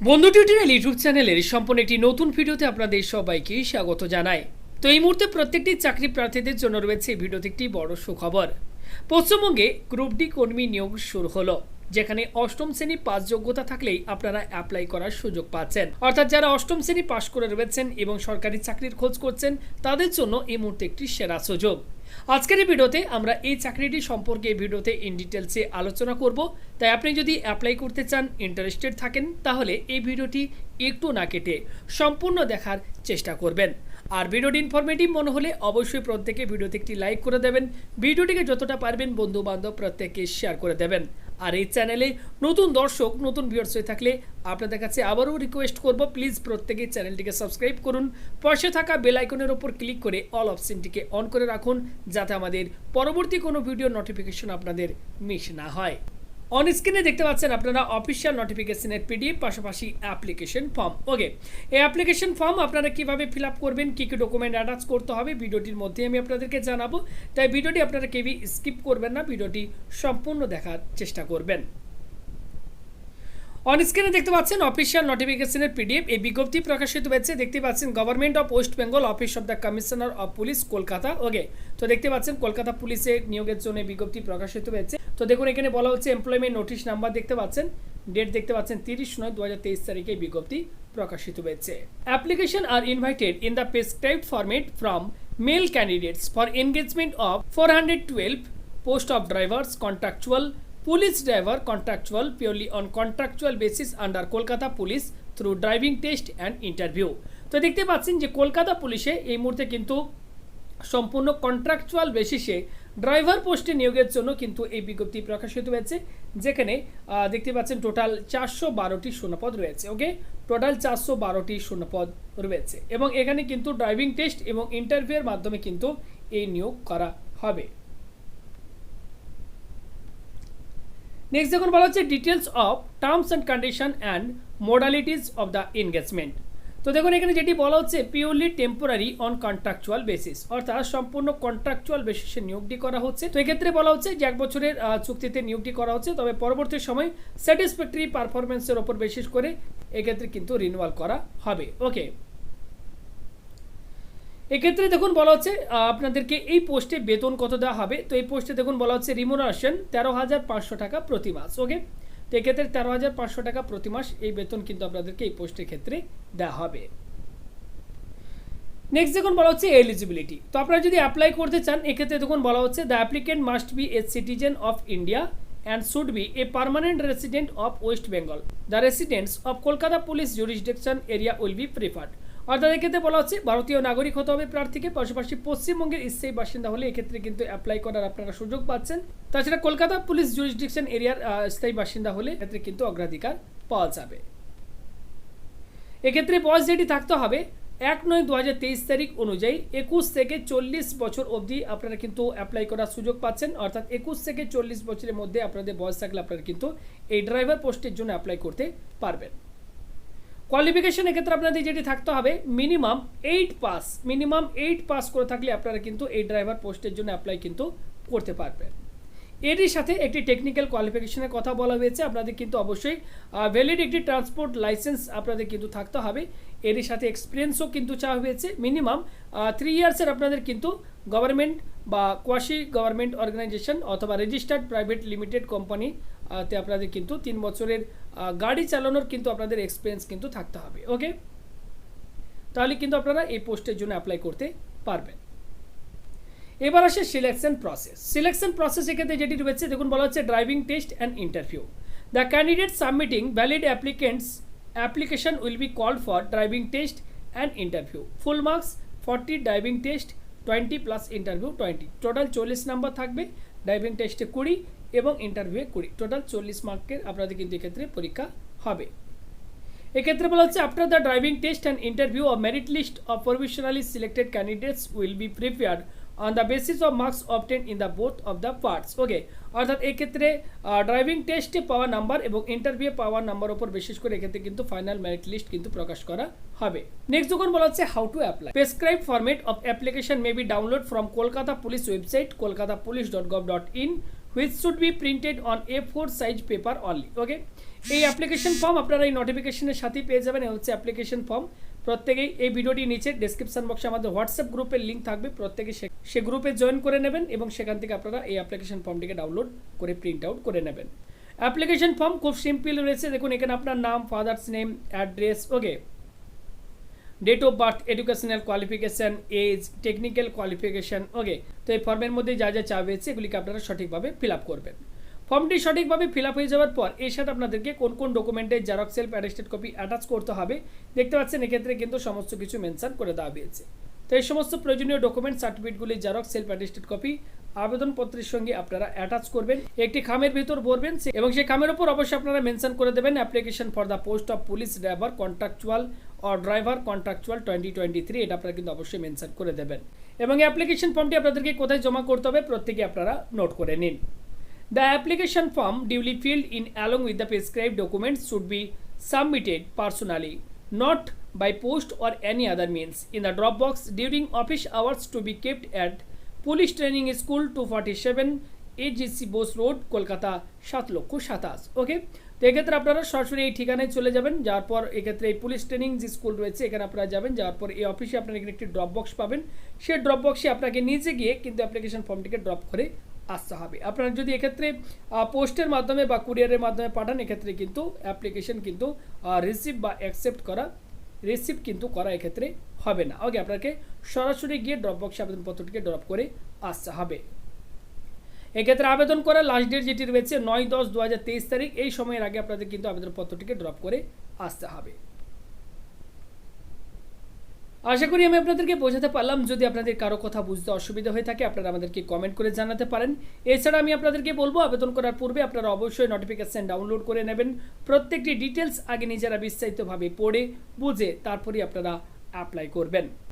বন্ধু tutorial YouTube চ্যানেলের সম্পূর্ণ একটি নতুন ভিডিওতে আপনাদের সবাইকে স্বাগত জানাই। তো এই মুহূর্তে প্রত্যেকটি চাকরি প্রার্থীদের জন্য রয়েছে এই ভিডিওতে একটি বড় সুখবর। পশ্চিমবঙ্গে গ্রুপ ডি কর্মী নিয়োগ শুরু হলো, যেখানে অষ্টম শ্রেণী পাস যোগ্যতা থাকলেই আপনারা অ্যাপ্লাই করার সুযোগ পাচ্ছেন। অর্থাৎ যারা অষ্টম শ্রেণী পাস করে রয়েছেন এবং সরকারি চাকরির খোঁজ করছেন তাদের জন্য এই মুহূর্তে একটি সেরা সুযোগ। আজকের এই ভিডিওতে আমরা এই চাকরিটি সম্পর্কে এই ভিডিওতে ইন ডিটেলসে আলোচনা করব। তাই আপনি যদি অ্যাপ্লাই করতে চান, ইন্টারেস্টেড থাকেন, তাহলে এই ভিডিওটি একটু না কেটে সম্পূর্ণ দেখার চেষ্টা করবেন। আর ভিডিওটি ইনফরমেটিভ মনে হলে অবশ্যই প্রত্যেকে ভিডিওতে একটি লাইক করে দেবেন, ভিডিওটিকে যতটা পারবেন বন্ধু বান্ধব প্রত্যেককে শেয়ার করে দেবেন। আর এই চ্যানেলে নতুন দর্শক, নতুন ভিউয়ার্স হয়ে থাকলে আপনাদের কাছে আবারও রিকোয়েস্ট করব, প্লিজ প্রত্যেকেই চ্যানেলটিকে সাবস্ক্রাইব করুন, পাশে থাকা বেল আইকনের ওপর ক্লিক করে অল অপশনটিকে অন করে রাখুন, যাতে আমাদের পরবর্তী কোনো ভিডিও নোটিফিকেশন আপনাদের মিস না হয়। অন স্ক্রিনে দেখতে পাচ্ছেন আপনারা অফিসিয়াল নোটিফিকেশনের পিডিএফ, পাশাপাশি অ্যাপ্লিকেশন ফর্ম। ওকে, এই অ্যাপ্লিকেশন ফর্ম আপনারা কিভাবে ফিল আপ করবেন, কী কী ডকুমেন্ট অ্যাটাচ করতে হবে ভিডিওটির মধ্যে আমি আপনাদেরকে জানাবো। তাই ভিডিওটি আপনারা কেউই স্কিপ করবেন না, ভিডিওটি সম্পূর্ণ দেখার চেষ্টা করবেন। অন স্ক্রিনে দেখতে পাচ্ছেন অফিসিয়াল নোটিফিকেশনের পিডিএফ। এই বিজ্ঞপ্তি প্রকাশিত হয়েছে, দেখতে পাচ্ছেন government of West Bengal, office of the commissioner of police, Kolkata. Okay, তো দেখতে পাচ্ছেন কলকাতা পুলিশে নিয়োগের জন্য বিজ্ঞপ্তি প্রকাশিত হয়েছে। তো দেখুন এখানে বলা হচ্ছে এমপ্লয়মেন্ট নোটিশ নাম্বার দেখতে পাচ্ছেন, ডেট দেখতে পাচ্ছেন 30/9/2023 তারিখে এই বিজ্ঞপ্তি প্রকাশিত হয়েছে। Application are invited in the prescribed format from male candidates for engagement of 412 post of drivers contractual police driver contractual purely on contractual basis under Kolkata Police through driving test and interview। তো দেখতে পাচ্ছেন যে কলকাতা পুলিশে এই মুহূর্তে কিন্তু সম্পূর্ণ contractual বেসিসে ড্রাইভার পোস্টে নিয়োগের জন্য কিন্তু এই বিজ্ঞপ্তি প্রকাশিত হয়েছে, যেখানে দেখতে পাচ্ছেন টোটাল 412টি শূন্যপদ রয়েছে। ওকে, টোটাল 412টি শূন্যপদ রয়েছে এবং এখানে কিন্তু ড্রাইভিং টেস্ট এবং ইন্টারভিউয়ের মাধ্যমে কিন্তু এই নিয়োগ করা হবে। নেক্সট দেখুন বলা হচ্ছে details of terms and condition and modalities of the engagement. তো দেখুন এখানে যেটি বলা হচ্ছে purely temporary on contractual basis, অর্থাৎ সম্পূর্ণ কন্ট্রাকচুয়াল বেসিসে নিয়োগটি করা হচ্ছে। তো এক্ষেত্রে বলা হচ্ছে যে 1 বছরের চুক্তিতে নিয়োগটি করা হচ্ছে, তবে পরবর্তী সময় স্যাটিসফ্যাক্টরি পারফরমেন্সের ওপর বেসিস করে এক্ষেত্রে কিন্তু রিনিউয়াল করা হবে। ওকে, এক্ষেত্রে দেখুন বলা হচ্ছে আপনাদেরকে এই পোস্টে বেতন কত দেওয়া হবে। তো এই পোস্টে দেখুন বলা হচ্ছে রিমুনারেশন 13,500 টাকা প্রতি মাস। ওকে, তো এক্ষেত্রে 13,500 টাকা প্রতি মাস এই বেতন কিন্তু আপনাদেরকে এই পোস্টের ক্ষেত্রে দেওয়া হবে। নেক্সট দেখুন বলা হচ্ছে এলিজিবিলিটি। তো আপনারা যদি অ্যাপ্লাই করতে চান এক্ষেত্রে দেখুন বলা হচ্ছে the applicant must B a citizen of India and should be a permanent resident of West Bengal. The residents of Kolkata Police jurisdiction area will be preferred। অর্থাৎ এক্ষেত্রে বলা হচ্ছে ভারতীয় নাগরিক হতে হবে প্রার্থীকে, পাশাপাশি পশ্চিমবঙ্গের স্থায়ী বাসিন্দা হলে এক্ষেত্রে কিন্তু অ্যাপ্লাই করার আপনারা সুযোগ পাচ্ছেন। তাছাড়া কলকাতা পুলিশ জুরিসডিকশন এরিয়ার স্থায়ী বাসিন্দা হলে এক্ষেত্রে কিন্তু অগ্রাধিকার পাওয়া যাবে। এক্ষেত্রে বয়স যেটি থাকতে হবে 1/9/2023 তারিখ অনুযায়ী 21 থেকে 40 বছর অবধি আপনারা কিন্তু অ্যাপ্লাই করার সুযোগ পাচ্ছেন। অর্থাৎ 21 থেকে 40 বছরের মধ্যে আপনাদের বয়স থাকলে আপনারা কিন্তু এই ড্রাইভার পোস্টের জন্য অ্যাপ্লাই করতে পারবেন। কোয়ালিফিকেশন এক্ষেত্রে আপনাদের যেটি থাকতে হবে মিনিমাম 8 পাস করে থাকলে আপনারা কিন্তু এই ড্রাইভার পোস্টের জন্য অ্যাপ্লাই কিন্তু করতে পারবেন। এরই সাথে একটি টেকনিক্যাল কোয়ালিফিকেশনের কথা বলা হয়েছে, আপনাদের কিন্তু অবশ্যই ভ্যালিড একটি ট্রান্সপোর্ট লাইসেন্স আপনাদের কিন্তু থাকতে হবে। এরই সাথে এক্সপিরিয়েন্সও কিন্তু চাওয়া হয়েছে, মিনিমাম 3 ইয়ার্সের আপনাদের কিন্তু গভর্নমেন্ট বা কোয়াসি গভর্নমেন্ট অর্গানাইজেশন অথবা রেজিস্টার্ড প্রাইভেট লিমিটেড কোম্পানিতে আপনাদের কিন্তু 3 বছরের গাড়ি চালানোর কিন্তু আপনাদের এক্সপিরিয়েন্স কিন্তু থাকতে হবে। ওকে, তাহলে কিন্তু আপনারা এই পোস্টের জন্য অ্যাপ্লাই করতে পারবেন। এবার আসে সিলেকশন প্রসেস। সিলেকশন প্রসেস এক্ষেত্রে যেটি রয়েছে দেখুন বলা হচ্ছে driving test and interview. The candidate submitting valid application will be called for driving test and interview. Full marks 40, driving test 20 plus interview 20, total 40 number থাকবে। ড্রাইভিং টেস্টে 20 এবং ইন্টারভিউয়ে 20, টোটাল 40 মার্কের আপনাদের কিন্তু এক্ষেত্রে পরীক্ষা হবে। এক্ষেত্রে বলা হচ্ছে after the driving test and interview of merit list of provisionally selected candidates will be prepared on the basis of marks obtained in the both of the parts। ওকে, অর্থাৎ এক্ষেত্রে ড্রাইভিং টেস্টে পাওয়া নাম্বার এবং ইন্টারভিউ পাওয়া number উপর বিশেষ করে এক্ষেত্রে কিন্তু ফাইনাল মেরিট লিস্ট কিন্তু প্রকাশ করা হবে। নেক্সট যখন বলা হচ্ছে how to apply. Prescribe format of application may be download from Kolkata police website kolkatapolice.gov.in which should be printed on A4 size paper only. Okay, এই অ্যাপ্লিকেশন ফর্ম আপনারা এই নোটিফিকেশনের সাথেই পেয়ে যাবেন। হচ্ছে অ্যাপ্লিকেশন ফর্ম, প্রত্যেকেই এই ভিডিওটি নিচে ডেসক্রিপশন বক্সে আমাদের হোয়াটসঅ্যাপ গ্রুপের লিঙ্ক থাকবে, প্রত্যেকে সে গ্রুপে জয়েন করে নেবেন এবং সেখান থেকে আপনারা এই অ্যাপ্লিকেশন ফর্মটিকে ডাউনলোড করে প্রিন্ট আউট করে নেবেন। অ্যাপ্লিকেশন ফর্ম খুব সিম্পল রয়েছে, দেখুন এখানে আপনার নাম, father's name, address, okay, date of birth, educational qualification, age, technical qualification, okay. তো এই ফর্মের মধ্যে যা যা চাওয়া হয়েছে এগুলিকে আপনারা সঠিকভাবে ফিল আপ করবেন। ফর্মটি সঠিকভাবে ফিল আপ হয়ে যাওয়ার পর এর সাথে আপনাদেরকে কোন কোন ডকুমেন্টের xerox self attested copy attach করতে হবে দেখতে পাচ্ছেন, এক্ষেত্রে কিন্তু সমস্ত কিছু মেনশন করে দেওয়া হয়েছে। তো এই সমস্ত প্রয়োজনীয় ডকুমেন্ট সার্টিফিকেটগুলি জেরক্স সেলফ অ্যাটেস্টেড কপি আবেদনপত্রের সঙ্গে আপনারা অ্যাটাচ করবেন, একটি খামের ভিতর ভরবেন এবং সেই খামের উপর অবশ্যই আপনারা মেনশন করে দেবেন application for the post of police driver contractual or driver contractual 2023, এটা আপনারা কিন্তু অবশ্যই মেনশন করে দেবেন। এবং এই অ্যাপ্লিকেশন ফর্মটি আপনাদেরকে কোথায় জমা করতে হবে প্রত্যেকে আপনারা নোট করে নিন। The application form duly filled in along with the prescribed documents should be submitted personally, not by post or any other means, in the drop box during office hours to be kept at Police Training School 247 AGC Bose Road, Kolkata 7,27,000। ওকে, তো এক্ষেত্রে আপনারা সরাসরি এই ঠিকানায় চলে যাবেন, যাওয়ার পর এক্ষেত্রে এই পুলিশ ট্রেনিং যে স্কুল রয়েছে এখানে আপনারা যাবেন, যাওয়ার পর এই অফিসে আপনারা এখানে একটি ড্রপ বক্স পাবেন, সেই ড্রপ বক্সে আপনাকে নিচে গিয়ে কিন্তু অ্যাপ্লিকেশন ফর্মটিকে ড্রপ করে আসতে হবে। আপনারা যদি এক্ষেত্রে পোস্টের মাধ্যমে বা কুরিয়ারের মাধ্যমে পাঠান এক্ষেত্রে কিন্তু অ্যাপ্লিকেশন কিন্তু রিসিভ বা অ্যাকসেপ্ট করা রিসিভ কিন্তু করা এক্ষেত্রে হবে না। ওকে, আপনাকে সরাসরি গিয়ে ড্রপ বক্সে আবেদনপত্রটিকে ড্রপ করে আসতে হবে। এক্ষেত্রে আবেদন করার লাস্ট ডেট যেটি রয়েছে 9/10/2023 তারিখ, এই সময়ের আগে আপনাদের কিন্তু আবেদনপত্রটিকে ড্রপ করে আসতে হবে। আশা করি আমি আপনাদেরকে বোঝাতে পারলাম। যদি আপনাদের কারো কথা বুঝতে অসুবিধা হয়ে থাকে আপনারা আমাদেরকে কমেন্ট করে জানাতে পারেন। এছাড়া আমি আপনাদেরকে বলবো আবেদন করার পূর্বে আপনারা অবশ্যই নোটিফিকেশন ডাউনলোড করে নেবেন, প্রত্যেকটি ডিটেলস আগে নিজেরা বিস্তারিতভাবে পড়ে বুঝে তারপরে আপনারা অ্যাপ্লাই করবেন।